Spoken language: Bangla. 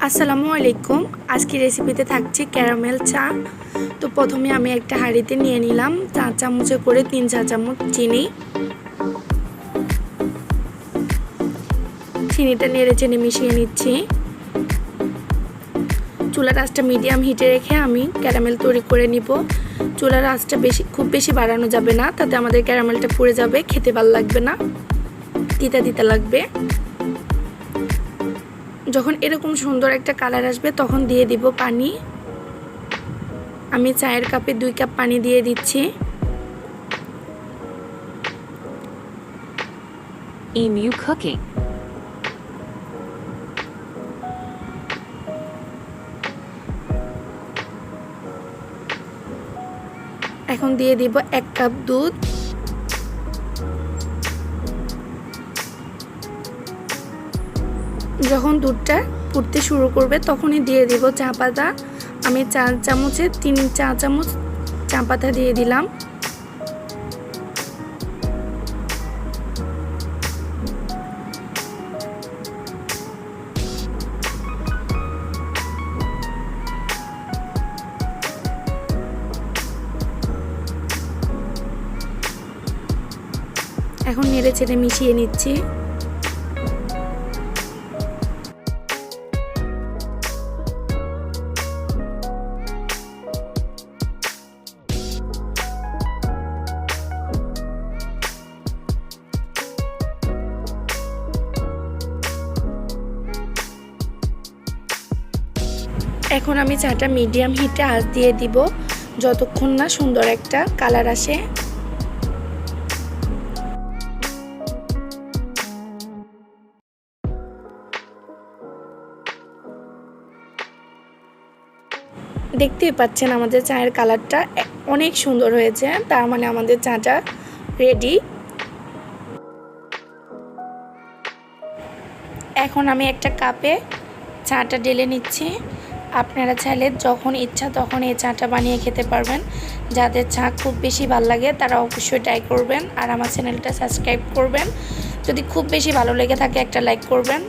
আসসালামু আলাইকুম। আজকে রেসিপিতে থাকছে ক্যারামেল চা। তো প্রথমে আমি একটা হাঁড়িতে নিয়ে নিলাম 4 চামচে করে 3 চা চামচ চিনিটা নেড়ে চেড়ে মিশিয়ে নিচ্ছি। চুলার আঁচটা মিডিয়াম হিটে রেখে আমি ক্যারামেল তৈরি করে নিব। চুলার আঁচটা খুব বেশি বাড়ানো যাবে না, তাতে আমাদের ক্যারামেলটা পুড়ে যাবে, খেতে ভালো লাগবে না, তিতা তিতা লাগবে। যখন এরকম সুন্দর একটা কালার আসবে তখন দিয়ে দিব পানি। আমি চায়ের কাপে 2 কাপ পানি দিয়ে দিচ্ছি। Emu cooking. এখন দিয়ে দিব 1 কাপ দুধ। যখন দুধটা ফুটতে শুরু করবে তখনই দিয়ে দিব চা পাতা। আমি 4 চামচে 3 চা চামচ চা পাতা দিয়ে দিলাম। এখন নেড়ে চেড়ে মিশিয়ে নিচ্ছি। এখন আমি চাটা মিডিয়াম হিটে আঁচ দিয়ে দিব যতক্ষণ না সুন্দর একটা কালার আসে। দেখতেই পাচ্ছেন আমাদের চায়ের কালারটা অনেক সুন্দর হয়েছে, তার মানে আমাদের চাটা রেডি। এখন আমি একটা কাপে চাটা ঢেলে নিচ্ছি। আপনারা চাইলে যখন ইচ্ছা তখন এই চাটা বানিয়ে খেতে পারবেন। যাদের চা খুব বেশি ভালো লাগে তারা অবশ্যই ট্রাই করবেন, আর আমার চ্যানেলটা সাবস্ক্রাইব করবেন। যদি খুব বেশি ভালো লেগে থাকে একটা লাইক করবেন।